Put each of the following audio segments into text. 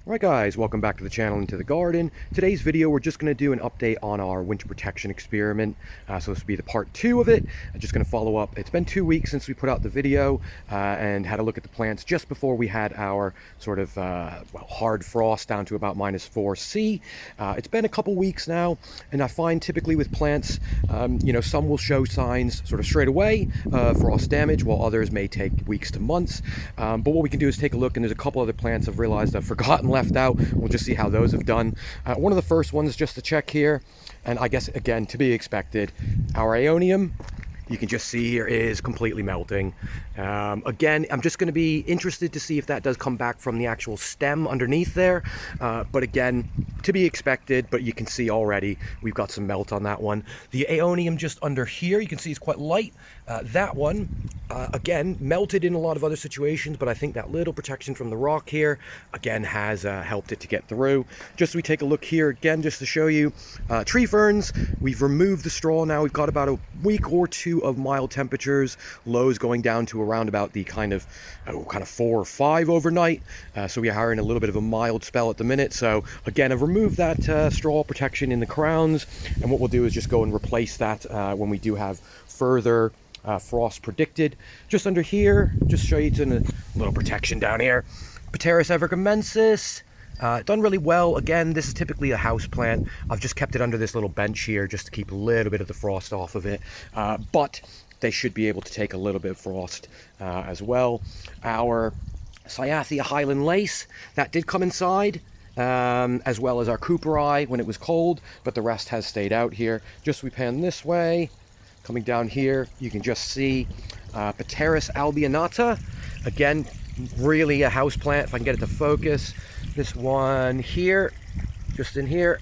Alright guys, welcome back to the channel and to the garden. Today's video we're just going to do an update on our winter protection experiment. So this will be the part 2 of it. I'm just going to follow up. It's been 2 weeks since we put out the video and had a look at the plants just before we had our sort of hard frost down to about -4°C. It's been a couple weeks now, and I find typically with plants, some will show signs sort of straight away of frost damage, while others may take weeks to months. But what we can do is take a look, and there's a couple other plants I've realized I've forgotten left out. We'll just see how those have done. One of the first ones, just to check here, and I guess again to be expected, our Aeonium, you can just see here, is completely melting. Again, I'm just going to be interested to see if that does come back from the actual stem underneath there. But again, to be expected, but you can see already we've got some melt on that one. The Aeonium just under here, you can see it's quite light. That one, again, melted in a lot of other situations, but I think that little protection from the rock here, again, has helped it to get through. Just so we take a look here again, just to show you, tree ferns, we've removed the straw now. We've got about a week or two of mild temperatures, lows going down to around about the kind of 4 or 5 overnight. So we are in a little bit of a mild spell at the minute. So again, I've removed that straw protection in the crowns, and what we'll do is just go and replace that when we do have further frost predicted. Just under here, just show you a little protection down here. Pteris evergamensis, done really well. Again, this is typically a house plant. I've just kept it under this little bench here just to keep a little bit of the frost off of it. But they should be able to take a little bit of frost as well. Our Cyathea Highland Lace, that did come inside, as well as our Cooperi when it was cold, but the rest has stayed out here. Just we pan this way, coming down here, you can just see Pteris albionata. Again, really a house plant, if I can get it to focus. This one here, just in here,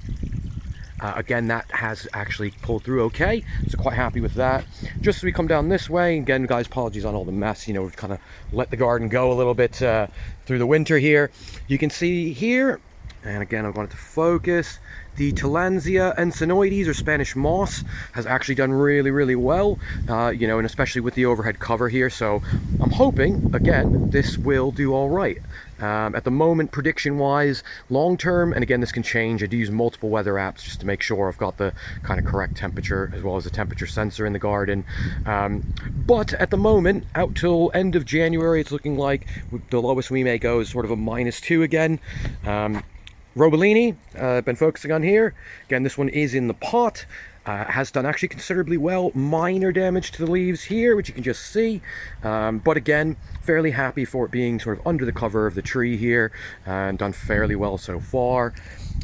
again, that has actually pulled through okay, so quite happy with that. Just as we come down this way, again guys, apologies on all the mess, we've kind of let the garden go a little bit through the winter here. You can see here, and again I want it to focus, the Tillandsia encinoides, or Spanish moss, has actually done really well, and especially with the overhead cover here. So I'm hoping, again, this will do all right. At the moment, prediction wise, long term, and again this can change, I do use multiple weather apps just to make sure I've got the kind of correct temperature, as well as a temperature sensor in the garden. But at the moment, out till end of January, it's looking like the lowest we may go is sort of a -2 again. Robellini, I've been focusing on here. Again, this one is in the pot. Has done actually considerably well. Minor damage to the leaves here, which you can just see. But again, fairly happy for it being sort of under the cover of the tree here, and done fairly well so far.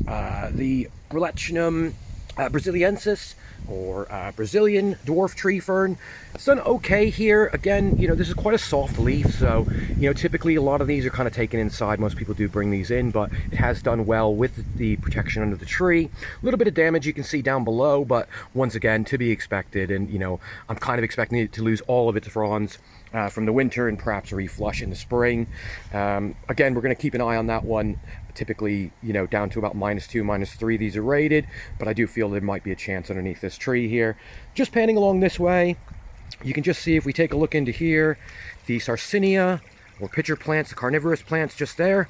The Brillectinum brasiliensis, or Brazilian dwarf tree fern, it's done okay here. Again, this is quite a soft leaf, so typically a lot of these are kind of taken inside. Most people do bring these in, but it has done well with the protection under the tree. A little bit of damage you can see down below, but once again, to be expected. And I'm kind of expecting it to lose all of its fronds from the winter, and perhaps reflush in the spring. Again, we're going to keep an eye on that one. Typically, down to about -2, -3 these are rated, but I do feel there might be a chance underneath this tree here. Just panning along this way, you can just see, if we take a look into here, the Sarcinia, or pitcher plants, the carnivorous plants just there,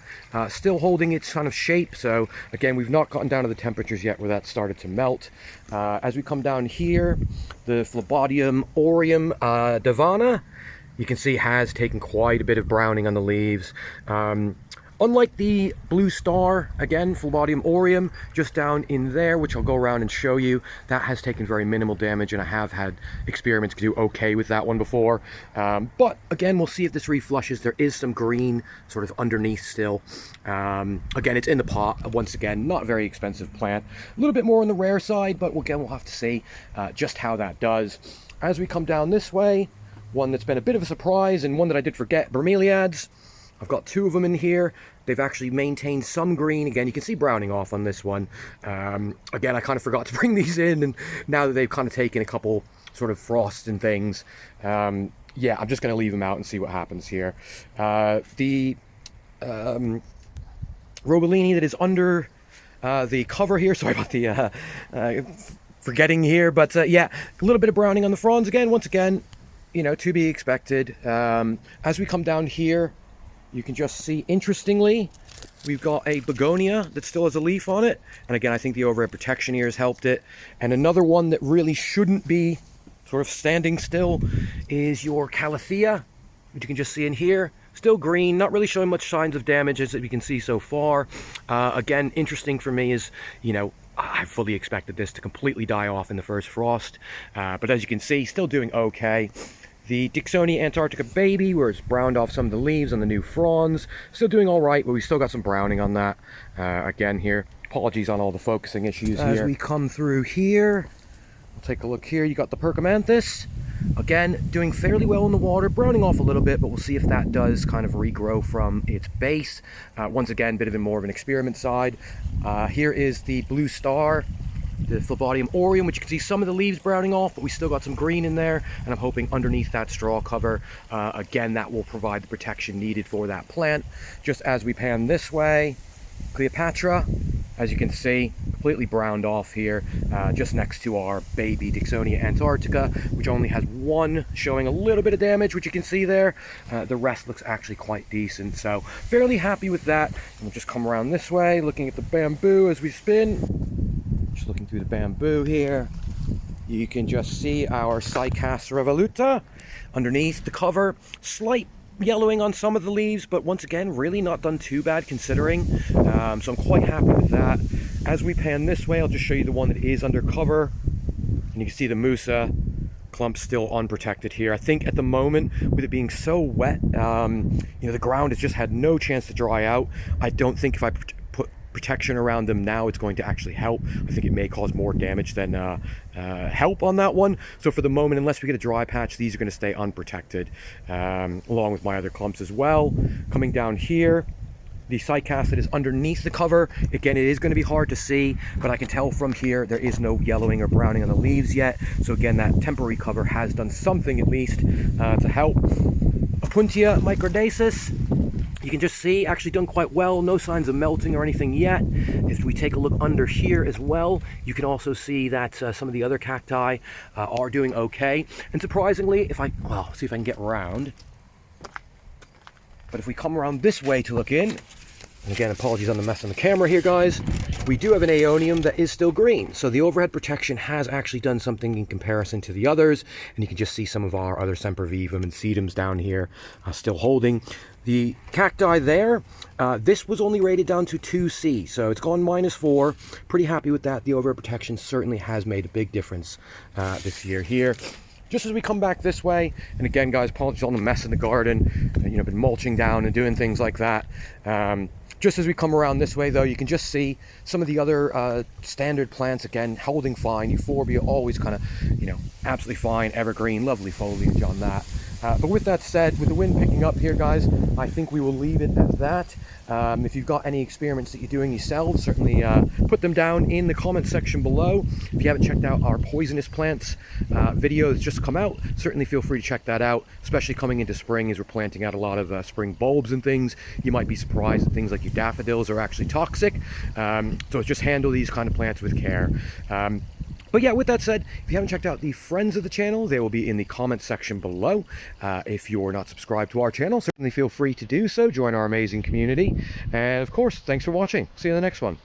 still holding its kind of shape. So again, we've not gotten down to the temperatures yet where that started to melt. As we come down here, the Phlebodium aureum davana, you can see has taken quite a bit of browning on the leaves. Unlike the blue star, again, Phlebodium aureum, just down in there, which I'll go around and show you, that has taken very minimal damage, and I have had experiments do okay with that one before. But again, we'll see if this reflushes. There is some green sort of underneath still. Again, it's in the pot. Once again, not a very expensive plant. A little bit more on the rare side, but again, we'll have to see just how that does. As we come down this way, one that's been a bit of a surprise, and one that I did forget, bromeliads. I've got 2 of them in here. They've actually maintained some green. Again, you can see browning off on this one. Again, I kind of forgot to bring these in, and now that they've kind of taken a couple sort of frost and things, yeah, I'm just going to leave them out and see what happens here. The Robellini that is under the cover here, sorry about the forgetting here, but yeah, a little bit of browning on the fronds again. Once again, to be expected. As we come down here, you can just see, interestingly, we've got a begonia that still has a leaf on it. And again, I think the overhead protection here has helped it. And another one that really shouldn't be sort of standing still is your calathea, which you can just see in here. Still green, not really showing much signs of damage as we can see so far. Again, interesting for me is, you know, I fully expected this to completely die off in the first frost. But as you can see, still doing okay. The Dicksonia Antarctica baby, where it's browned off some of the leaves on the new fronds, still doing all right, but we still got some browning on that. Again here, apologies on all the focusing issues here. As we come through here, we'll take a look here. You got the Percamanthus. Again, doing fairly well in the water, browning off a little bit, but we'll see if that does kind of regrow from its base. Once again, bit of more of an experiment side. Here is the blue star, the Phlebodium aureum, which you can see some of the leaves browning off, but we still got some green in there, and I'm hoping underneath that straw cover, again, that will provide the protection needed for that plant. Just as we pan this way, Cleopatra, as you can see, completely browned off here, just next to our baby Dicksonia Antarctica, which only has one showing a little bit of damage, which you can see there. The rest looks actually quite decent, so fairly happy with that. And we'll just come around this way, looking at the bamboo as we spin. Just looking through the bamboo here. You can just see our Cycas revoluta underneath the cover. Slight yellowing on some of the leaves, but once again, really not done too bad considering. So I'm quite happy with that. As we pan this way, I'll just show you the one that is under cover. And you can see the Musa clump still unprotected here. I think at the moment, with it being so wet, you know, the ground has just had no chance to dry out. I don't think if I put protection around them now, it's going to actually help. I think it may cause more damage than help on that one. So for the moment, unless we get a dry patch, these are going to stay unprotected, along with my other clumps as well. Coming down here, the Cycas that is underneath the cover. Again, it is going to be hard to see, but I can tell from here there is no yellowing or browning on the leaves yet. So again, that temporary cover has done something at least to help. Opuntia microdasis, you can just see, actually done quite well. No signs of melting or anything yet. If we take a look under here as well, you can also see that some of the other cacti are doing okay. And surprisingly, well, see if I can get around. But if we come around this way to look in, and again, apologies on the mess on the camera here, guys, we do have an Aeonium that is still green. So the overhead protection has actually done something in comparison to the others. And you can just see some of our other Sempervivum and Sedums down here still holding. The cacti there, this was only rated down to 2C, so it's gone -4. Pretty happy with that. The overhead protection certainly has made a big difference this year here. Just as we come back this way, and again, guys, apologies on the mess in the garden. You know, been mulching down and doing things like that. Just as we come around this way, though, you can just see some of the other standard plants, again, holding fine. Euphorbia, always kind of, you know, absolutely fine. Evergreen, lovely foliage on that. But with that said, with the wind picking up here, guys, I think we will leave it at that. If you've got any experiments that you're doing yourselves, certainly put them down in the comment section below. If you haven't checked out our poisonous plants video that's just come out, certainly feel free to check that out, especially coming into spring as we're planting out a lot of spring bulbs and things. You might be surprised that things like your daffodils are actually toxic. So just handle these kind of plants with care. But yeah, with that said, if you haven't checked out the friends of the channel, they will be in the comment section below. If you're not subscribed to our channel, certainly feel free to do so. Join our amazing community. And of course, thanks for watching. See you in the next one.